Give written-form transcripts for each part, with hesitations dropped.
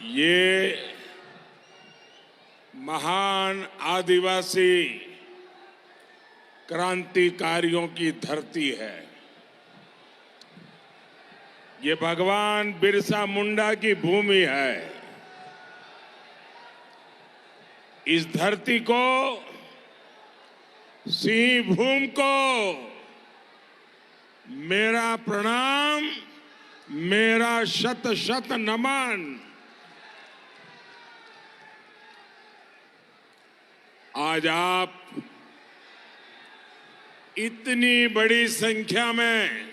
ये महान आदिवासी क्रांतिकारियों की धरती है। ये भगवान बिरसा मुंडा की भूमि है। इस धरती को, सिंह भूमि को मेरा प्रणाम, मेरा शत शत नमन। आज आप इतनी बड़ी संख्या में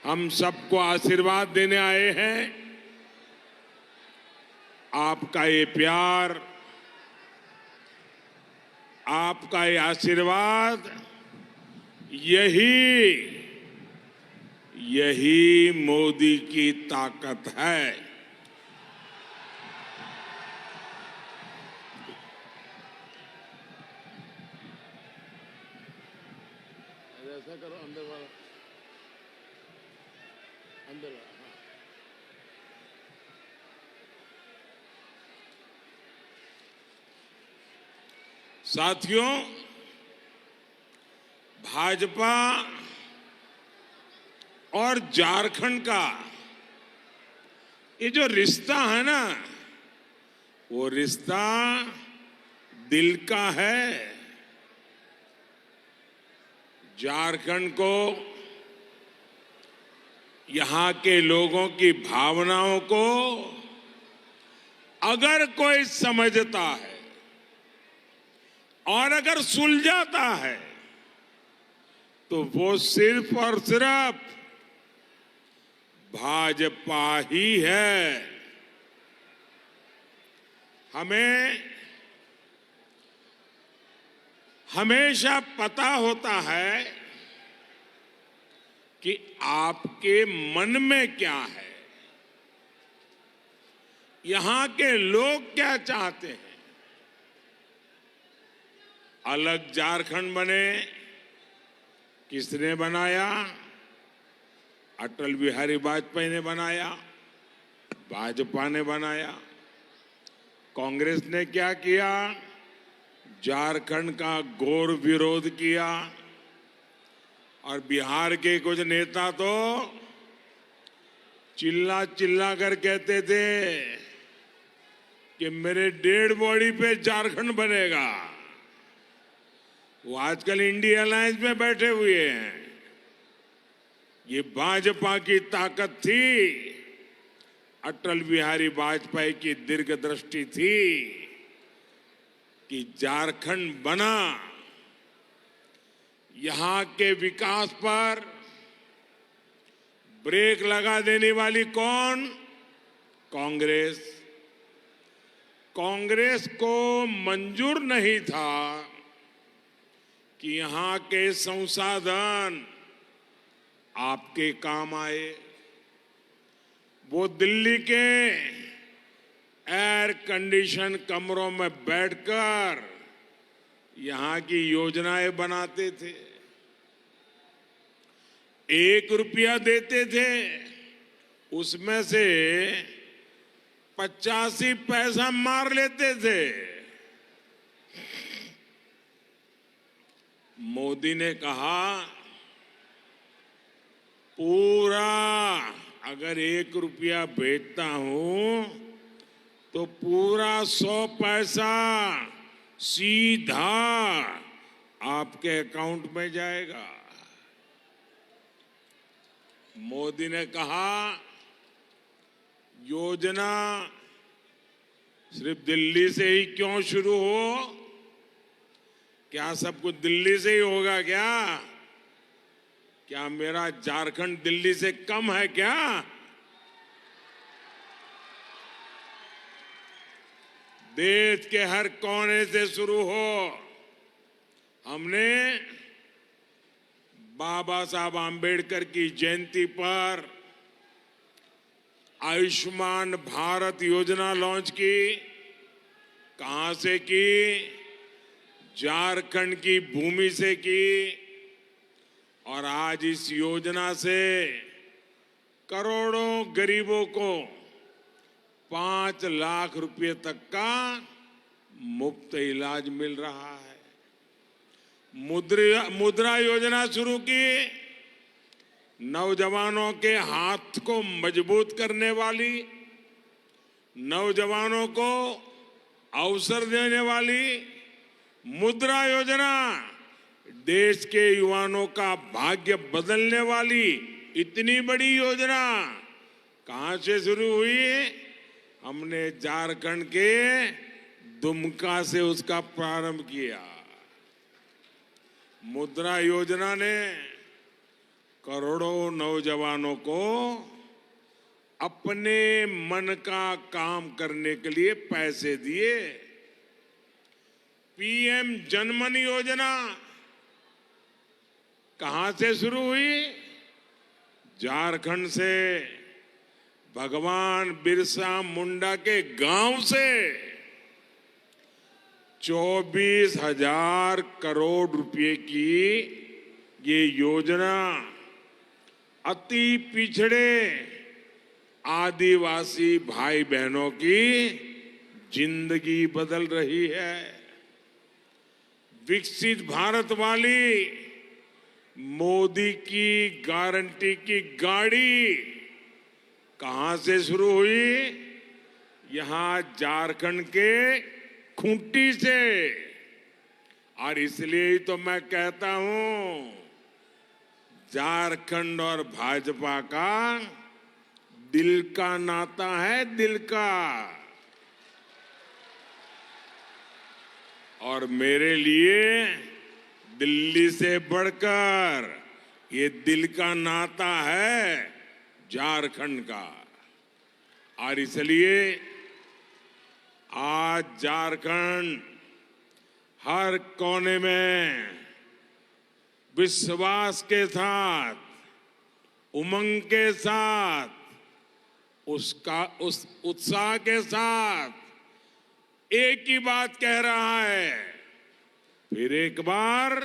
हम सबको आशीर्वाद देने आए हैं। आपका ये प्यार, आपका ये आशीर्वाद, यही मोदी की ताकत है। ऐसा करो, अंदर वाला, अंदर वाला। साथियों, भाजपा और झारखंड का ये जो रिश्ता है ना, वो रिश्ता दिल का है। झारखंड को, यहां के लोगों की भावनाओं को अगर कोई समझता है और अगर सुलझाता है तो वो सिर्फ और सिर्फ भाजपा ही है। हमें हमेशा पता होता है कि आपके मन में क्या है, यहां के लोग क्या चाहते हैं। अलग झारखंड बने, किसने बनाया? अटल बिहारी वाजपेयी ने बनाया, भाजपा ने बनाया। कांग्रेस ने क्या किया? झारखंड का घोर विरोध किया। और बिहार के कुछ नेता तो चिल्ला चिल्ला कर कहते थे कि मेरे डेड बॉडी पे झारखंड बनेगा। वो आजकल इंडिया अलायंस में बैठे हुए हैं। ये भाजपा की ताकत थी, अटल बिहारी वाजपेयी की दीर्घदृष्टि थी कि झारखंड बना। यहां के विकास पर ब्रेक लगा देने वाली कौन? कांग्रेस। कांग्रेस को मंजूर नहीं था कि यहां के संसाधन आपके काम आए। वो दिल्ली के एयर कंडीशन कमरों में बैठकर यहां की योजनाएं बनाते थे। 1 रुपया देते थे, उसमें से 85 पैसा मार लेते थे। मोदी ने कहा पूरा, अगर 1 रुपया भेजता हूं तो पूरा 100 पैसा सीधा आपके अकाउंट में जाएगा। मोदी ने कहा योजना सिर्फ दिल्ली से ही क्यों शुरू हो? क्या सब कुछ दिल्ली से ही होगा क्या? क्या मेरा झारखंड दिल्ली से कम है क्या? देश के हर कोने से शुरू हो। हमने बाबा साहब आंबेडकर की जयंती पर आयुष्मान भारत योजना लॉन्च की। कहां से की? झारखंड की भूमि से की। और आज इस योजना से करोड़ों गरीबों को 5 लाख रुपए तक का मुफ्त इलाज मिल रहा है। मुद्रा योजना शुरू की, नौजवानों के हाथ को मजबूत करने वाली, नौजवानों को अवसर देने वाली मुद्रा योजना, देश के युवाओं का भाग्य बदलने वाली इतनी बड़ी योजना कहां से शुरू हुई? हमने झारखंड के दुमका से उसका प्रारंभ किया। मुद्रा योजना ने करोड़ों नौजवानों को अपने मन का काम करने के लिए पैसे दिए। पीएम जनमन योजना कहां से शुरू हुई? झारखंड से, भगवान बिरसा मुंडा के गांव से 24,000 करोड़ रुपए की ये योजना अति पिछड़े आदिवासी भाई बहनों की जिंदगी बदल रही है। विकसित भारत वाली मोदी की गारंटी की गाड़ी कहां से शुरू हुई? यहां झारखंड के खूंटी से। और इसलिए ही तो मैं कहता हूं, झारखंड और भाजपा का दिल का नाता है, दिल का। और मेरे लिए दिल्ली से बढ़कर ये दिल का नाता है झारखंड का। और इसलिए आज झारखंड हर कोने में विश्वास के साथ, उमंग के साथ, उस उत्साह के साथ एक ही बात कह रहा है। फिर एक बार,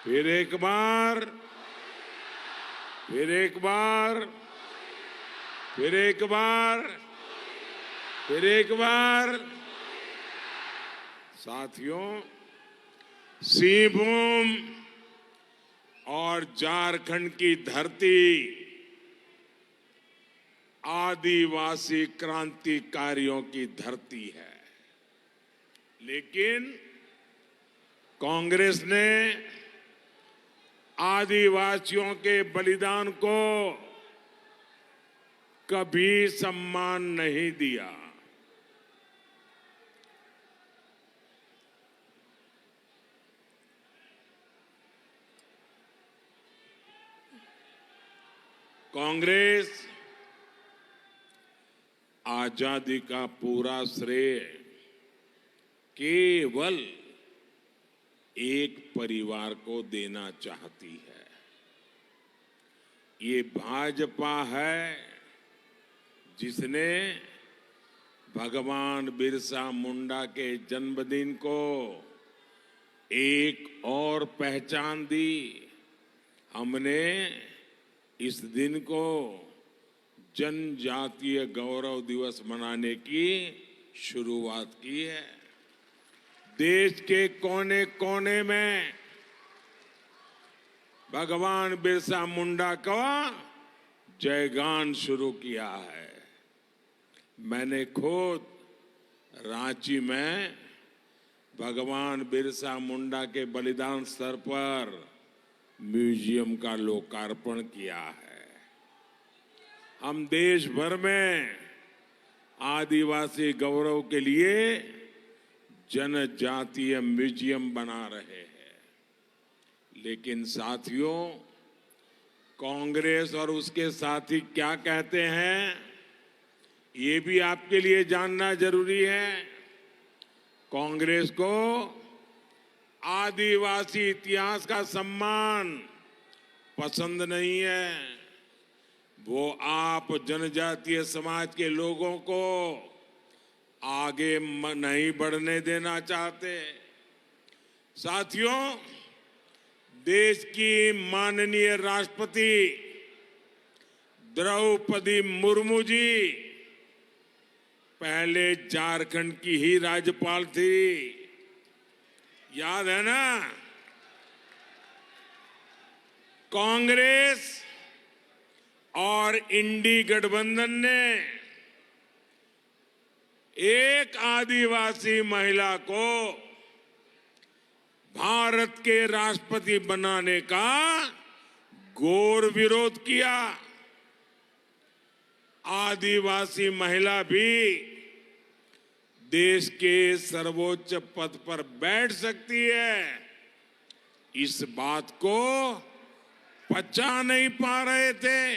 फिर एक बार, फिर एक बार, फिर एक बार, फिर एक बार। साथियों, सिंहभूम और झारखंड की धरती आदिवासी क्रांतिकारियों की धरती है। लेकिन कांग्रेस ने आदिवासियों के बलिदान को कभी सम्मान नहीं दिया। कांग्रेस आजादी का पूरा श्रेय केवल एक परिवार को देना चाहती है। ये भाजपा है जिसने भगवान बिरसा मुंडा के जन्मदिन को एक और पहचान दी। हमने इस दिन को जनजातीय गौरव दिवस मनाने की शुरुआत की है। देश के कोने कोने में भगवान बिरसा मुंडा का जयगान शुरू किया है। मैंने खुद रांची में भगवान बिरसा मुंडा के बलिदान स्थल पर म्यूजियम का लोकार्पण किया है। हम देश भर में आदिवासी गौरव के लिए जनजातीय म्यूजियम बना रहे हैं। लेकिन साथियों, कांग्रेस और उसके साथी क्या कहते हैं, ये भी आपके लिए जानना जरूरी है। कांग्रेस को आदिवासी इतिहास का सम्मान पसंद नहीं है। वो आप जनजातीय समाज के लोगों को आगे नहीं बढ़ने देना चाहते। साथियों, देश की माननीय राष्ट्रपति द्रौपदी मुर्मू जी पहले झारखंड की ही राज्यपाल थी, याद है ना? कांग्रेस और इंडी गठबंधन ने एक आदिवासी महिला को भारत के राष्ट्रपति बनाने का घोर विरोध किया। आदिवासी महिला भी देश के सर्वोच्च पद पर बैठ सकती है, इस बात को पचा नहीं पा रहे थे।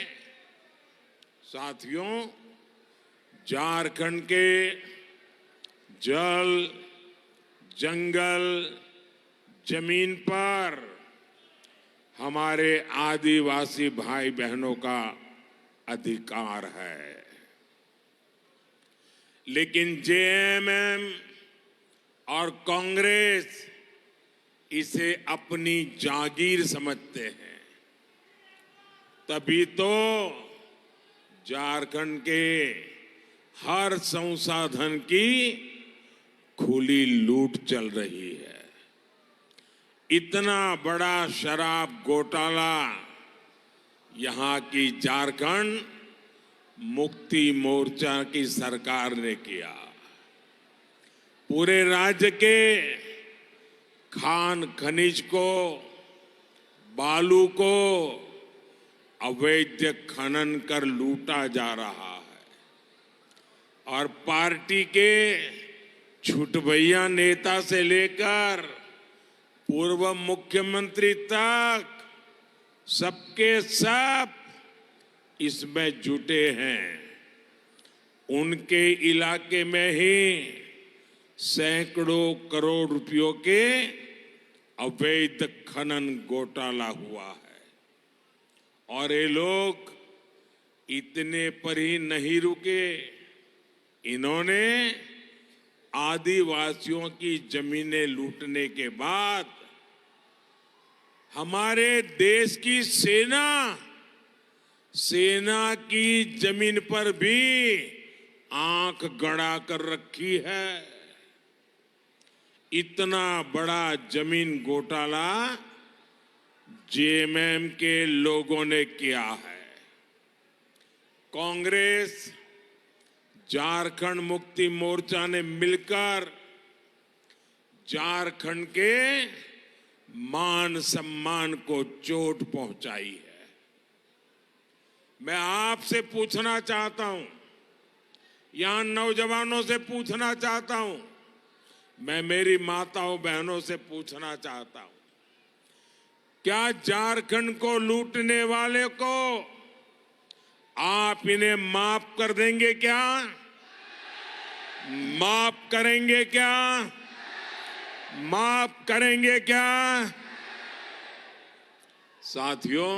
साथियों, झारखंड के जल, जंगल, जमीन पर हमारे आदिवासी भाई बहनों का अधिकार है, लेकिन जेएमएम और कांग्रेस इसे अपनी जागीर समझते हैं। तभी तो झारखंड के हर संसाधन की खुली लूट चल रही है। इतना बड़ा शराब घोटाला यहां की झारखंड मुक्ति मोर्चा की सरकार ने किया। पूरे राज्य के खान खनिज को, बालू को अवैध खनन कर लूटा जा रहा है और पार्टी के छुटभैया नेता से लेकर पूर्व मुख्यमंत्री तक सबके सब इसमें जुटे हैं। उनके इलाके में ही सैकड़ों करोड़ रुपयों के अवैध खनन घोटाला हुआ है और ये लोग इतने पर ही नहीं रुके। इन्होंने आदिवासियों की जमीनें लूटने के बाद हमारे देश की सेना की जमीन पर भी आंख गड़ा कर रखी है। इतना बड़ा जमीन घोटाला जेएमएम के लोगों ने किया है। कांग्रेस, झारखंड मुक्ति मोर्चा ने मिलकर झारखंड के मान सम्मान को चोट पहुंचाई है। मैं आपसे पूछना चाहता हूं, यहां नौजवानों से पूछना चाहता हूं, मैं मेरी माताओं बहनों से पूछना चाहता हूं, क्या झारखंड को लूटने वाले को आप इन्हें माफ कर देंगे क्या? माफ करेंगे क्या? माफ करेंगे क्या? साथियों,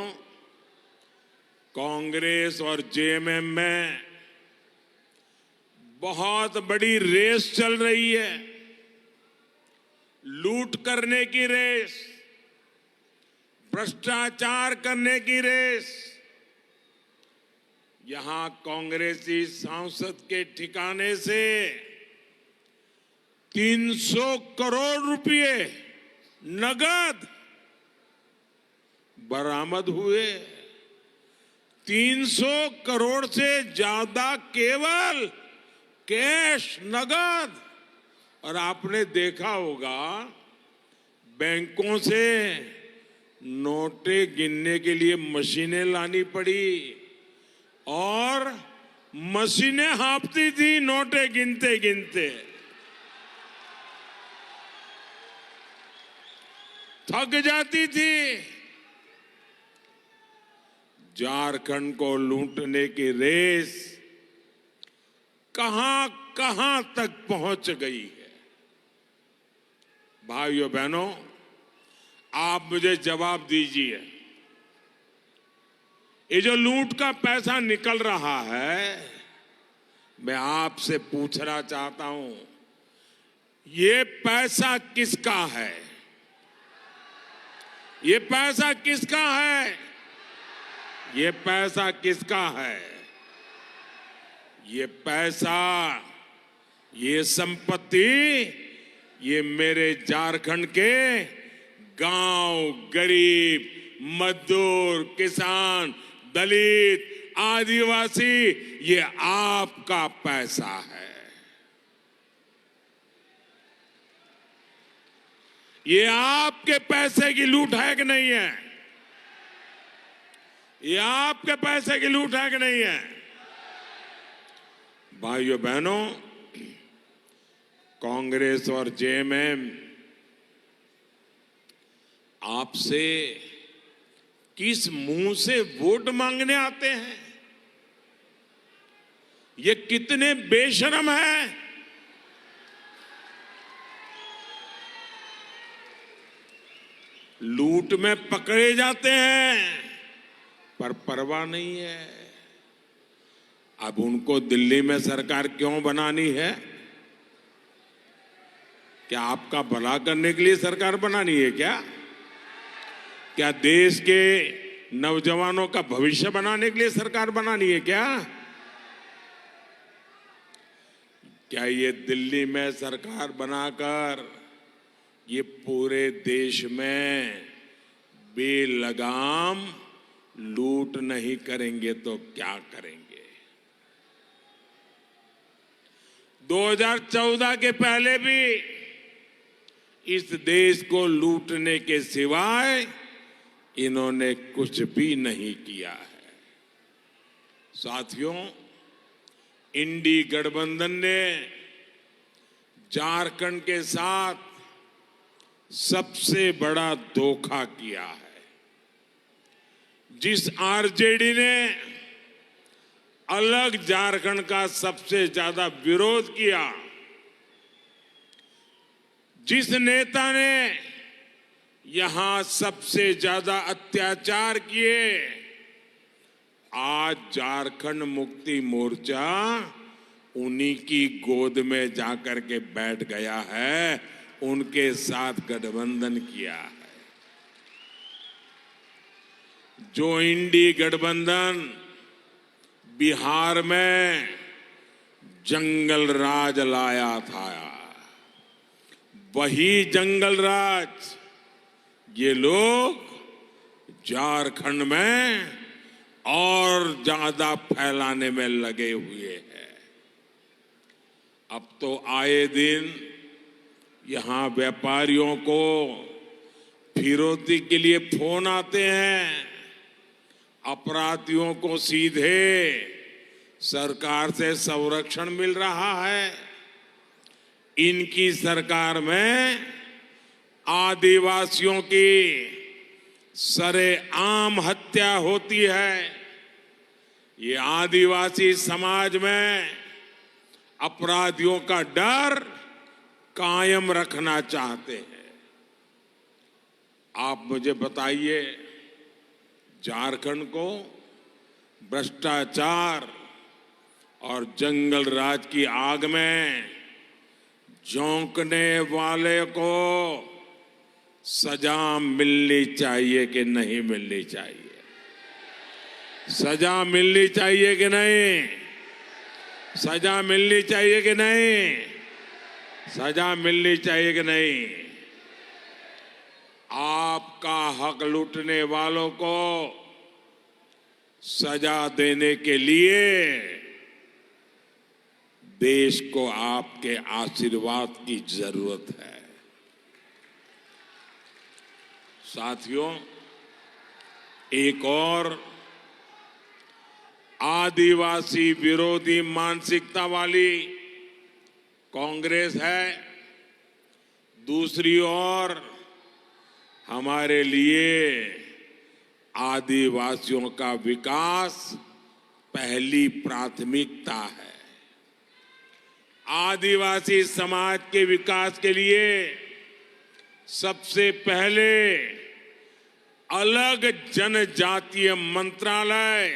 कांग्रेस और जेएमएम में बहुत बड़ी रेस चल रही है, लूट करने की रेस, भ्रष्टाचार करने की रेस। यहां कांग्रेसी सांसद के ठिकाने से 300 करोड़ रुपए नगद बरामद हुए। 300 करोड़ से ज्यादा केवल कैश, नगद। और आपने देखा होगा बैंकों से नोटें गिनने के लिए मशीनें लानी पड़ी और मशीनें हाँफती थी नोटें गिनते गिनते, थक जाती थी। झारखंड को लूटने की रेस कहां कहां तक पहुंच गई है। भाइयों बहनों, आप मुझे जवाब दीजिए, ये जो लूट का पैसा निकल रहा है, मैं आपसे पूछना चाहता हूं, ये पैसा किसका है? ये पैसा किसका है? ये पैसा किसका है? ये पैसा, ये संपत्ति, ये मेरे झारखंड के गांव, गरीब, मजदूर, किसान, दलित, आदिवासी, ये आपका पैसा है। ये आपके पैसे की लूट है कि नहीं है? ये आपके पैसे की लूट है कि नहीं है? भाइयों बहनों, कांग्रेस और जेएमएम आपसे किस मुंह से वोट मांगने आते हैं? ये कितने बेशर्म हैं। लूट में पकड़े जाते हैं पर परवाह नहीं है। अब उनको दिल्ली में सरकार क्यों बनानी है? क्या आपका भला करने के लिए सरकार बनानी है क्या? क्या देश के नौजवानों का भविष्य बनाने के लिए सरकार बनानी है क्या? क्या ये दिल्ली में सरकार बनाकर ये पूरे देश में बेलगाम लूट नहीं करेंगे तो क्या करेंगे? 2014 के पहले भी इस देश को लूटने के सिवाय इन्होंने कुछ भी नहीं किया है। साथियों, इंडी गठबंधन ने झारखंड के साथ सबसे बड़ा धोखा किया है। जिस आरजेडी ने अलग झारखंड का सबसे ज्यादा विरोध किया, जिस नेता ने यहां सबसे ज्यादा अत्याचार किए, आज झारखंड मुक्ति मोर्चा उन्हीं की गोद में जाकर के बैठ गया है, उनके साथ गठबंधन किया है। जो इंडी गठबंधन बिहार में जंगल राज लाया था, वही जंगल राज ये लोग झारखंड में और ज्यादा फैलाने में लगे हुए हैं। अब तो आए दिन यहां व्यापारियों को फिरौती के लिए फोन आते हैं। अपराधियों को सीधे सरकार से संरक्षण मिल रहा है। इनकी सरकार में आदिवासियों की सरेआम हत्या होती है। ये आदिवासी समाज में अपराधियों का डर कायम रखना चाहते हैं। आप मुझे बताइए, झारखंड को भ्रष्टाचार और जंगल राज की आग में झोंकने वाले को सजा मिलनी चाहिए कि नहीं मिलनी चाहिए? सजा मिलनी चाहिए कि नहीं? सजा मिलनी चाहिए कि नहीं? सजा मिलनी चाहिए कि नहीं? आपका हक लूटने वालों को सजा देने के लिए देश को आपके आशीर्वाद की जरूरत है। साथियों, एक और आदिवासी विरोधी मानसिकता वाली कांग्रेस है, दूसरी ओर हमारे लिए आदिवासियों का विकास पहली प्राथमिकता है। आदिवासी समाज के विकास के लिए सबसे पहले अलग जनजातीय मंत्रालय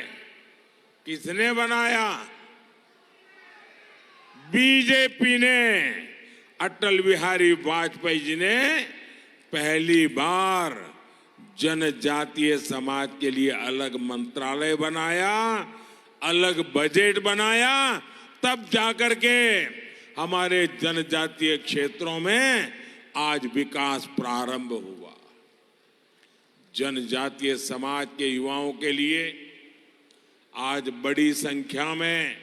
किसने बनाया? बीजेपी ने। अटल बिहारी वाजपेयी जी ने पहली बार जनजातीय समाज के लिए अलग मंत्रालय बनाया, अलग बजट बनाया, तब जाकर के हमारे जनजातीय क्षेत्रों में आज विकास प्रारंभ हुआ। जनजातीय समाज के युवाओं के लिए आज बड़ी संख्या में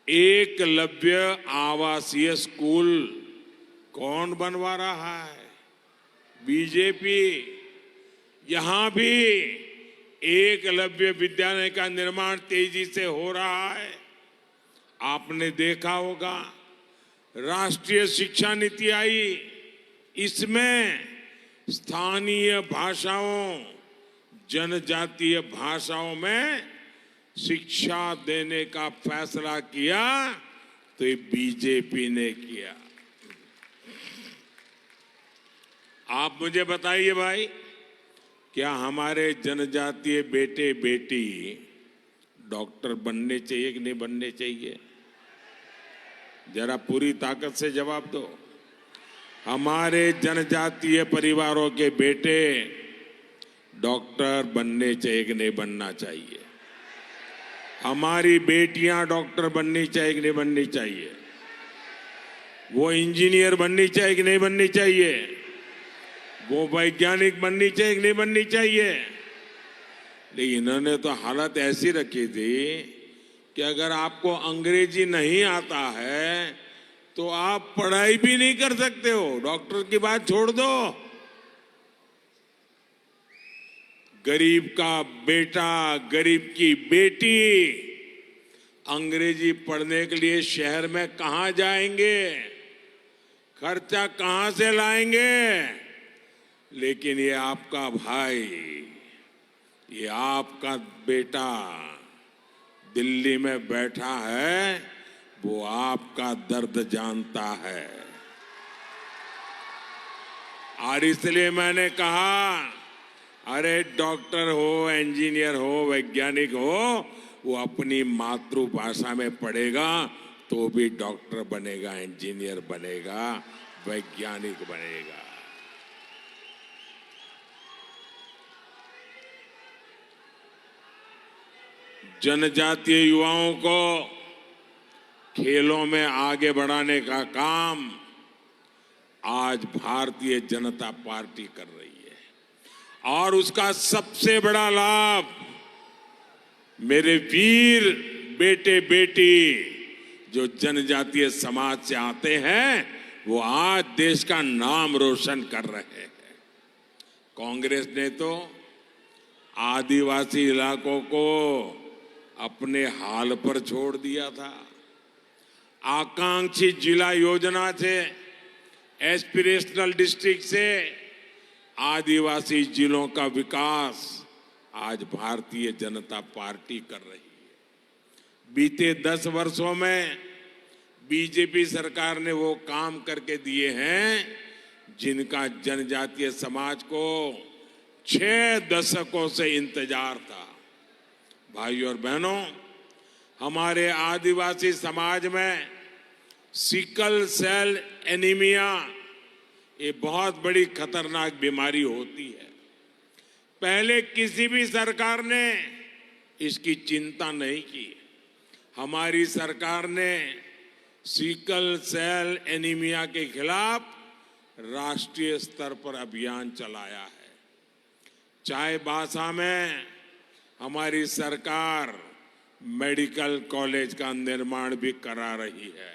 एकलव्य आवासीय स्कूल कौन बनवा रहा है? बीजेपी। यहां भी एकलव्य विद्यालय का निर्माण तेजी से हो रहा है। आपने देखा होगा राष्ट्रीय शिक्षा नीति आई, इसमें स्थानीय भाषाओं, जनजातीय भाषाओं में शिक्षा देने का फैसला किया, तो ये बीजेपी ने किया। आप मुझे बताइए भाई, क्या हमारे जनजातीय बेटे बेटी डॉक्टर बनने चाहिए कि नहीं बनने चाहिए? जरा पूरी ताकत से जवाब दो। हमारे जनजातीय परिवारों के बेटे डॉक्टर बनने चाहिए कि नहीं बनना चाहिए? हमारी बेटियां डॉक्टर बननी चाहिए कि नहीं बननी चाहिए? वो इंजीनियर बननी चाहिए कि नहीं बननी चाहिए? वो वैज्ञानिक बननी चाहिए कि नहीं बननी चाहिए? लेकिन इन्होंने तो हालत ऐसी रखी थी कि अगर आपको अंग्रेजी नहीं आता है तो आप पढ़ाई भी नहीं कर सकते हो। डॉक्टर की बात छोड़ दो, गरीब का बेटा, गरीब की बेटी अंग्रेजी पढ़ने के लिए शहर में कहां जाएंगे? खर्चा कहां से लाएंगे? लेकिन ये आपका भाई, ये आपका बेटा दिल्ली में बैठा है, वो आपका दर्द जानता है। और इसलिए मैंने कहा, अरे डॉक्टर हो, इंजीनियर हो, वैज्ञानिक हो, वो अपनी मातृभाषा में पढ़ेगा तो भी डॉक्टर बनेगा, इंजीनियर बनेगा, वैज्ञानिक बनेगा। जनजातीय युवाओं को खेलों में आगे बढ़ाने का काम आज भारतीय जनता पार्टी कर रही है। और उसका सबसे बड़ा लाभ मेरे वीर बेटे बेटी जो जनजातीय समाज से आते हैं, वो आज देश का नाम रोशन कर रहे हैं। कांग्रेस ने तो आदिवासी इलाकों को अपने हाल पर छोड़ दिया था। आकांक्षी जिला योजना से, एस्पिरेशनल डिस्ट्रिक्ट से आदिवासी जिलों का विकास आज भारतीय जनता पार्टी कर रही है। बीते 10 वर्षों में बीजेपी सरकार ने वो काम करके दिए हैं जिनका जनजातीय समाज को 6 दशकों से इंतजार था। भाइयों और बहनों, हमारे आदिवासी समाज में सिकल सेल एनीमिया ये बहुत बड़ी खतरनाक बीमारी होती है। पहले किसी भी सरकार ने इसकी चिंता नहीं की। हमारी सरकार ने सिकल सेल एनीमिया के खिलाफ राष्ट्रीय स्तर पर अभियान चलाया है। चाईबासा में हमारी सरकार मेडिकल कॉलेज का निर्माण भी करा रही है।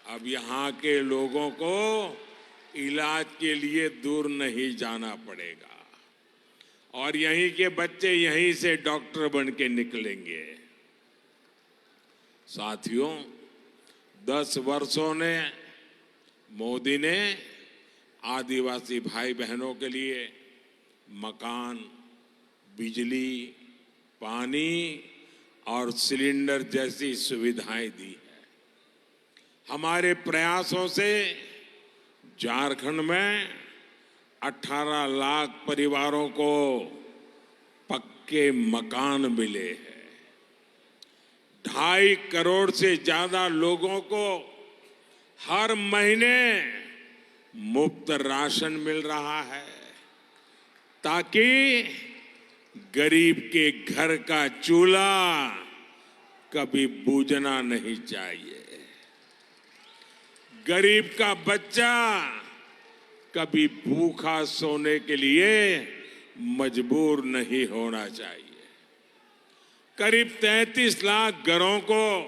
अब यहाँ के लोगों को इलाज के लिए दूर नहीं जाना पड़ेगा और यहीं के बच्चे यहीं से डॉक्टर बन के निकलेंगे। साथियों, 10 वर्षों ने मोदी ने आदिवासी भाई बहनों के लिए मकान, बिजली, पानी और सिलेंडर जैसी सुविधाएं दी है। हमारे प्रयासों से झारखंड में 18 लाख परिवारों को पक्के मकान मिले हैं। 2.5 करोड़ से ज्यादा लोगों को हर महीने मुफ्त राशन मिल रहा है। ताकि गरीब के घर का चूल्हा कभी बुझना नहीं चाहिए, गरीब का बच्चा कभी भूखा सोने के लिए मजबूर नहीं होना चाहिए। करीब 33 लाख घरों को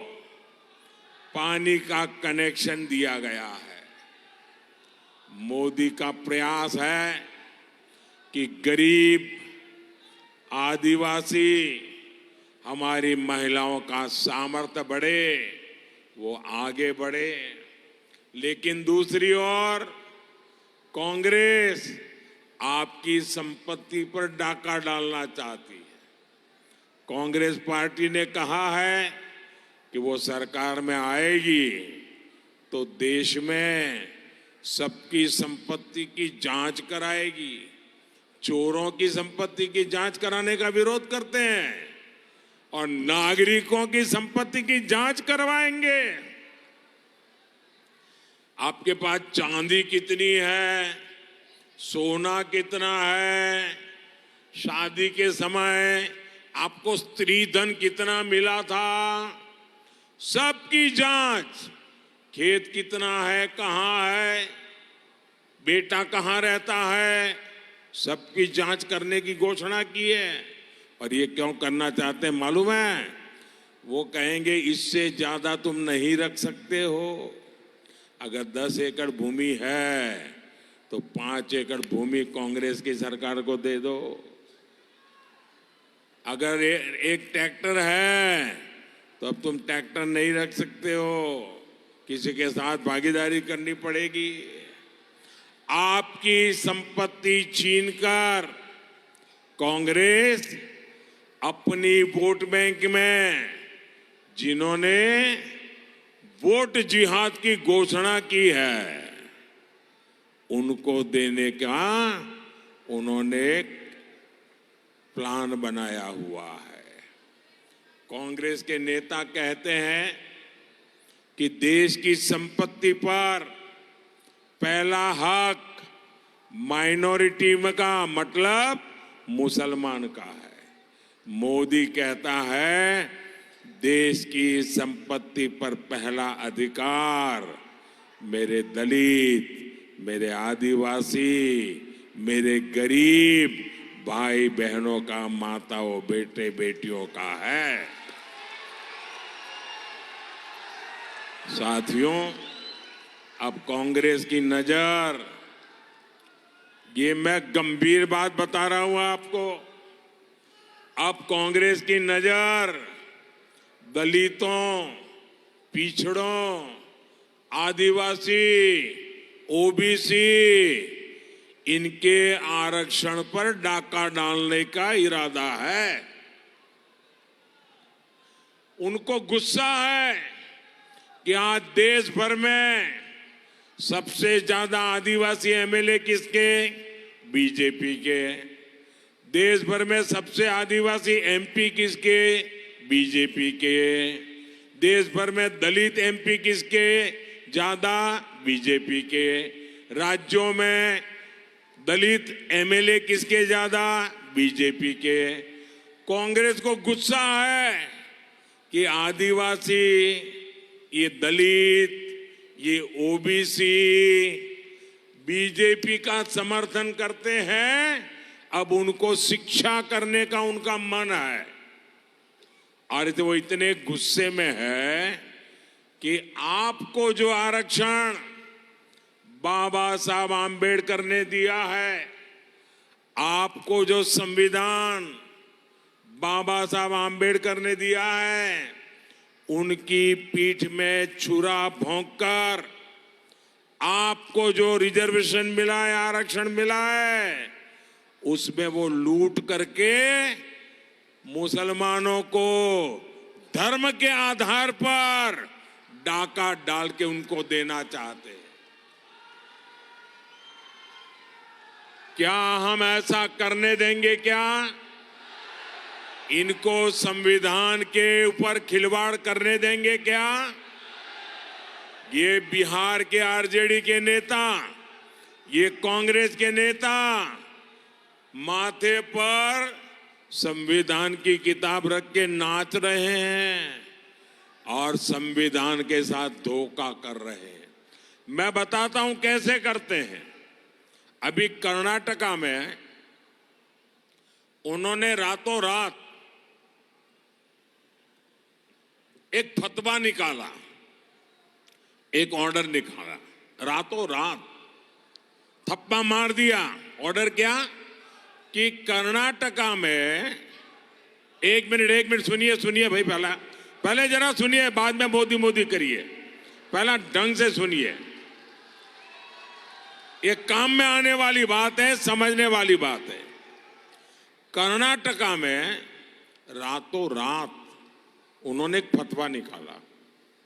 पानी का कनेक्शन दिया गया है। मोदी का प्रयास है कि गरीब, आदिवासी, हमारी महिलाओं का सामर्थ्य बढ़े, वो आगे बढ़े। लेकिन दूसरी ओर कांग्रेस आपकी संपत्ति पर डाका डालना चाहती है। कांग्रेस पार्टी ने कहा है कि वो सरकार में आएगी तो देश में सबकी संपत्ति की जांच कराएगी। चोरों की संपत्ति की जांच कराने का विरोध करते हैं और नागरिकों की संपत्ति की जांच करवाएंगे। आपके पास चांदी कितनी है, सोना कितना है, शादी के समय आपको स्त्री धन कितना मिला था, सबकी जांच, खेत कितना है, कहां है, बेटा कहां रहता है, सबकी जांच करने की घोषणा की है। और ये क्यों करना चाहते हैं मालूम है? वो कहेंगे इससे ज्यादा तुम नहीं रख सकते हो। अगर 10 एकड़ भूमि है तो 5 एकड़ भूमि कांग्रेस की सरकार को दे दो। अगर एक ट्रैक्टर है तो अब तुम ट्रैक्टर नहीं रख सकते हो, किसी के साथ भागीदारी करनी पड़ेगी। आपकी संपत्ति छीनकर कांग्रेस अपनी वोट बैंक में जिन्होंने वोट जिहाद की घोषणा की है उनको देने का उन्होंने प्लान बनाया हुआ है। कांग्रेस के नेता कहते हैं कि देश की संपत्ति पर पहला हक माइनॉरिटी का मतलब मुसलमान का है। मोदी कहता है देश की संपत्ति पर पहला अधिकार मेरे दलित, मेरे आदिवासी, मेरे गरीब भाई बहनों का, माताओं, बेटे बेटियों का है। साथियों, अब कांग्रेस की नजर, ये मैं गंभीर बात बता रहा हूं आपको, अब कांग्रेस की नजर दलितों, पिछड़ों, आदिवासी, ओबीसी, इनके आरक्षण पर डाका डालने का इरादा है। उनको गुस्सा है कि आज देश भर में सबसे ज्यादा आदिवासी एमएलए किसके? बीजेपी के। देश भर में सबसे आदिवासी एमपी किसके? बीजेपी के। देश भर में दलित एमपी किसके ज्यादा? बीजेपी के। राज्यों में दलित एमएलए किसके ज्यादा? बीजेपी के। कांग्रेस को गुस्सा है कि आदिवासी, ये दलित, ये ओबीसी बीजेपी का समर्थन करते हैं, अब उनको शिक्षा करने का उनका मन है। और तो वो इतने गुस्से में है कि आपको जो आरक्षण बाबा साहब आंबेडकर ने दिया है, आपको जो संविधान बाबा साहब आंबेडकर ने दिया है, उनकी पीठ में छुरा भोंककर आपको जो रिजर्वेशन मिला है, आरक्षण मिला है, उसमें वो लूट करके मुसलमानों को धर्म के आधार पर डाका डाल के उनको देना चाहते हैं। क्या हम ऐसा करने देंगे? क्या इनको संविधान के ऊपर खिलवाड़ करने देंगे? क्या ये बिहार के आरजेडी के नेता, ये कांग्रेस के नेता माथे पर संविधान की किताब रख के नाच रहे हैं और संविधान के साथ धोखा कर रहे हैं। मैं बताता हूं कैसे करते हैं। अभी कर्नाटका में उन्होंने रातों रात एक फतवा निकाला, एक ऑर्डर निकाला, रातों रात थप्पा मार दिया। ऑर्डर क्या कि कर्नाटका में एक मिनट सुनिए भाई, पहले जरा सुनिए, बाद में मोदी मोदी करिए। पहला ढंग से सुनिए, ये काम में आने वाली बात है, समझने वाली बात है। कर्नाटका में रातों रात उन्होंने एक फतवा निकाला,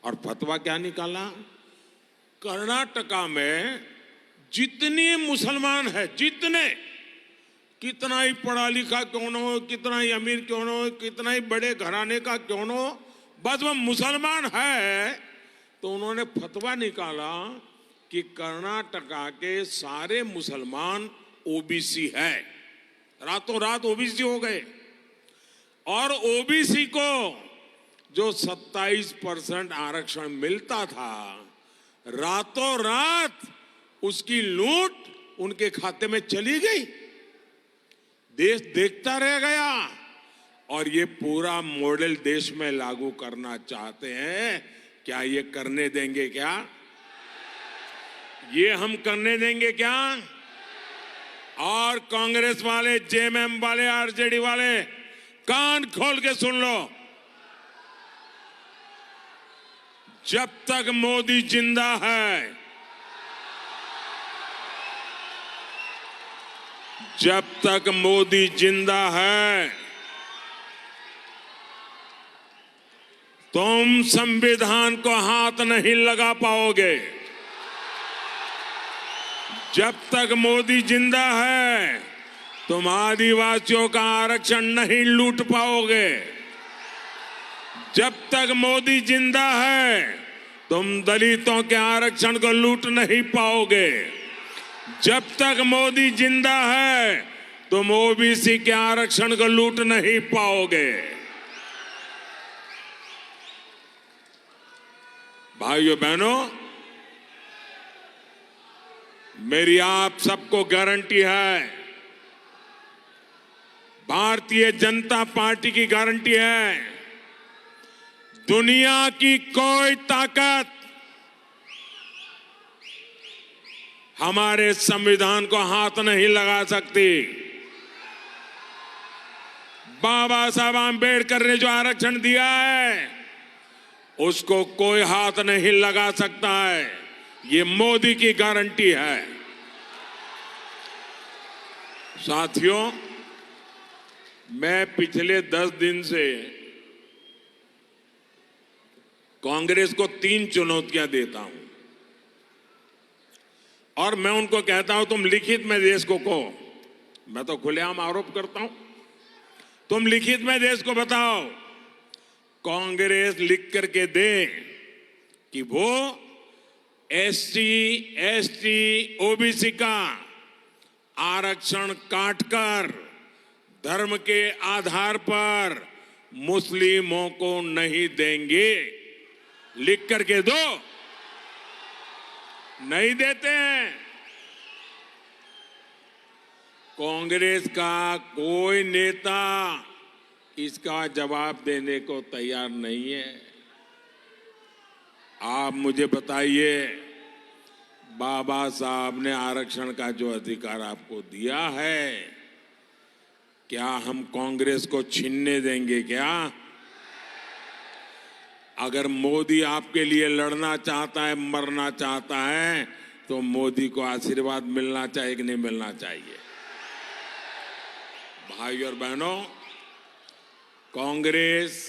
और फतवा क्या निकाला? कर्नाटका में जितने मुसलमान है, जितने, कितना ही पढ़ा लिखा क्यों न हो, कितना ही अमीर क्यों न हो, कितना ही बड़े घराने का क्यों न हो, बस वो मुसलमान है। तो उन्होंने फतवा निकाला कि कर्नाटका के सारे मुसलमान ओबीसी है। रातों रात ओबीसी हो गए, और ओबीसी को जो 27% आरक्षण मिलता था, रातों रात उसकी लूट उनके खाते में चली गई। देश देखता रह गया। और ये पूरा मॉडल देश में लागू करना चाहते हैं। क्या ये करने देंगे? क्या ये हम करने देंगे क्या? और कांग्रेस वाले, जेएमएम वाले, आरजेडी वाले, कान खोल के सुन लो। जब तक मोदी जिंदा है, जब तक मोदी जिंदा है, तुम संविधान को हाथ नहीं लगा पाओगे। जब तक मोदी जिंदा है, तुम आदिवासियों का आरक्षण नहीं लूट पाओगे। जब तक मोदी जिंदा है, तुम दलितों के आरक्षण को लूट नहीं पाओगे। जब तक मोदी जिंदा है, तुम ओबीसी के आरक्षण को लूट नहीं पाओगे। भाइयों बहनों, मेरी आप सबको गारंटी है, भारतीय जनता पार्टी की गारंटी है, दुनिया की कोई ताकत हमारे संविधान को हाथ नहीं लगा सकती। बाबा साहब आंबेडकर ने जो आरक्षण दिया है, उसको कोई हाथ नहीं लगा सकता है। ये मोदी की गारंटी है। साथियों, मैं पिछले 10 दिन से कांग्रेस को 3 चुनौतियां देता हूं, और मैं उनको कहता हूं, तुम लिखित में देश को कहो। मैं तो खुलेआम आरोप करता हूं, तुम लिखित में देश को बताओ। कांग्रेस लिख करके दे कि वो एससी, एसटी, ओबीसी का आरक्षण काटकर धर्म के आधार पर मुस्लिमों को नहीं देंगे। लिख करके दो। नहीं देते हैं। कांग्रेस का कोई नेता इसका जवाब देने को तैयार नहीं है। आप मुझे बताइए, बाबा साहब ने आरक्षण का जो अधिकार आपको दिया है, क्या हम कांग्रेस को छीनने देंगे क्या? अगर मोदी आपके लिए लड़ना चाहता है, मरना चाहता है, तो मोदी को आशीर्वाद मिलना चाहिए कि नहीं मिलना चाहिए? भाई और बहनों, कांग्रेस,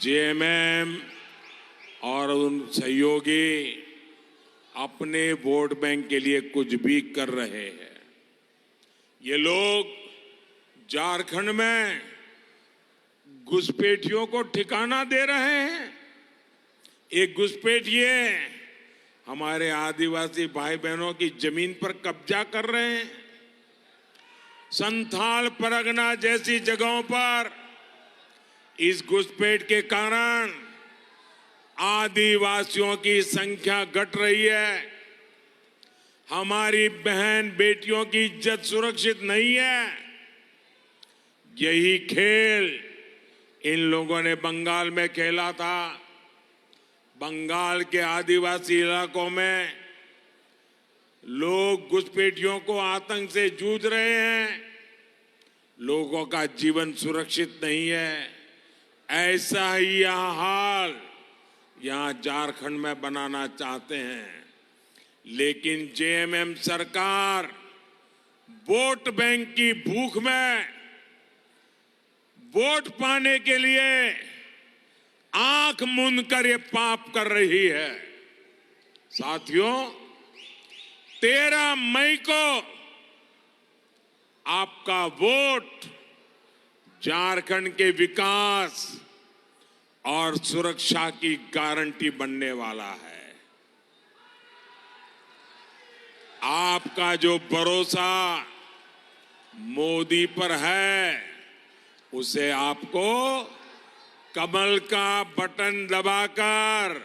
जेएमएम और उन सहयोगी अपने वोट बैंक के लिए कुछ भी कर रहे हैं। ये लोग झारखंड में घुसपैठियों को ठिकाना दे रहे हैं। एक घुसपैठिए हमारे आदिवासी भाई बहनों की जमीन पर कब्जा कर रहे हैं। संथाल परगना जैसी जगहों पर इस घुसपैठ के कारण आदिवासियों की संख्या घट रही है। हमारी बहन बेटियों की इज्जत सुरक्षित नहीं है। यही खेल इन लोगों ने बंगाल में खेला था। बंगाल के आदिवासी इलाकों में लोग घुसपैठियों को आतंक से जूझ रहे हैं। लोगों का जीवन सुरक्षित नहीं है। ऐसा ही यह हाल यहां झारखंड में बनाना चाहते हैं, लेकिन जेएमएम सरकार वोट बैंक की भूख में वोट पाने के लिए आंख मूंद कर ये पाप कर रही है। साथियों, 13 मई को आपका वोट झारखंड के विकास और सुरक्षा की गारंटी बनने वाला है। आपका जो भरोसा मोदी पर है, उसे आपको कमल का बटन दबाकर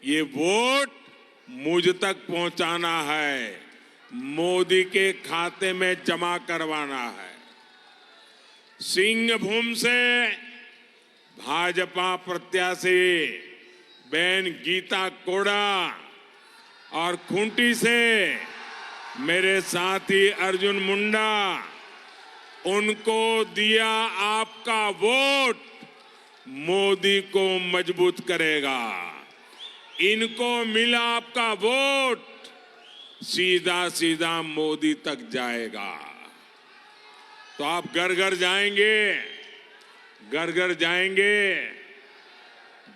ये वोट मुझ तक पहुंचाना है, मोदी के खाते में जमा करवाना है। सिंहभूम से भाजपा प्रत्याशी बहन गीता कोड़ा और खूंटी से मेरे साथी अर्जुन मुंडा, उनको दिया आपका वोट मोदी को मजबूत करेगा। इनको मिला आपका वोट सीधा सीधा मोदी तक जाएगा। तो आप घर घर जाएंगे, घर घर जाएंगे,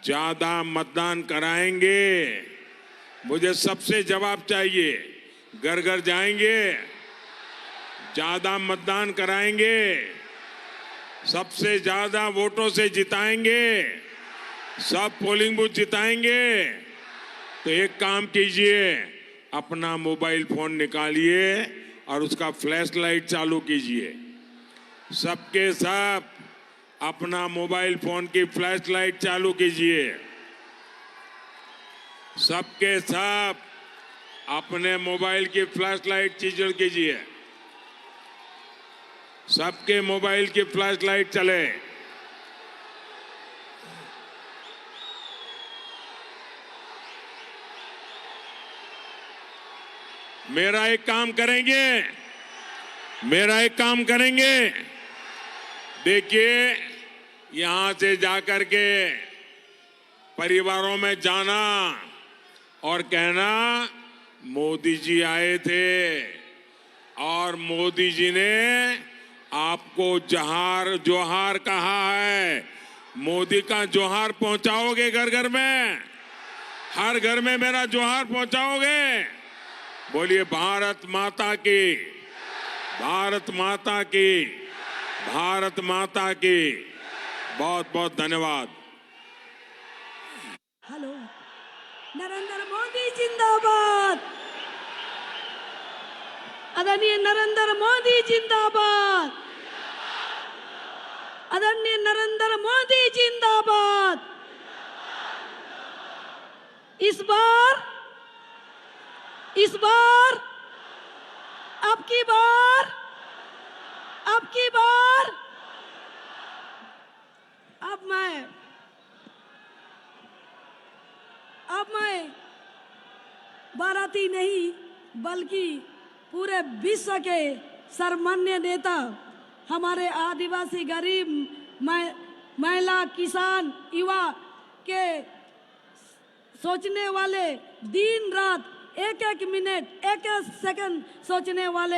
ज्यादा मतदान कराएंगे। मुझे सबसे जवाब चाहिए। घर घर जाएंगे, ज्यादा मतदान कराएंगे, सबसे ज्यादा वोटों से जिताएंगे, सब पोलिंग बूथ जिताएंगे। तो एक काम कीजिए, अपना मोबाइल फोन निकालिए और उसका फ्लैश लाइट चालू कीजिए। सबके सब अपना मोबाइल फोन की फ्लैश लाइट चालू कीजिए। सबके सब अपने मोबाइल की फ्लैश लाइट चालू कीजिए। सबके मोबाइल की फ्लैश लाइट चले। मेरा एक काम करेंगे, मेरा एक काम करेंगे। देखिए, यहां से जाकर के परिवारों में जाना और कहना मोदी जी आए थे और मोदी जी ने आपको जोहार कहा है। मोदी का जोहार पहुंचाओगे घर घर में, हर घर में मेरा जोहार पहुंचाओगे। बोलिए भारत माता की, भारत माता की, भारत माता की। बहुत बहुत धन्यवाद। हेलो, नरेंद्र मोदी जिंदाबाद। आदरणीय नरेंद्र मोदी जिंदाबाद। आदरणीय नरेंद्र मोदी जिंदाबाद। इस बार अब की बार अब मैं बाराती नहीं बल्कि पूरे विश्व के सर्वमान्य नेता, हमारे आदिवासी गरीब महिला, किसान, युवा के सोचने वाले, दिन रात एक एक मिनट एक एक सेकंड सोचने वाले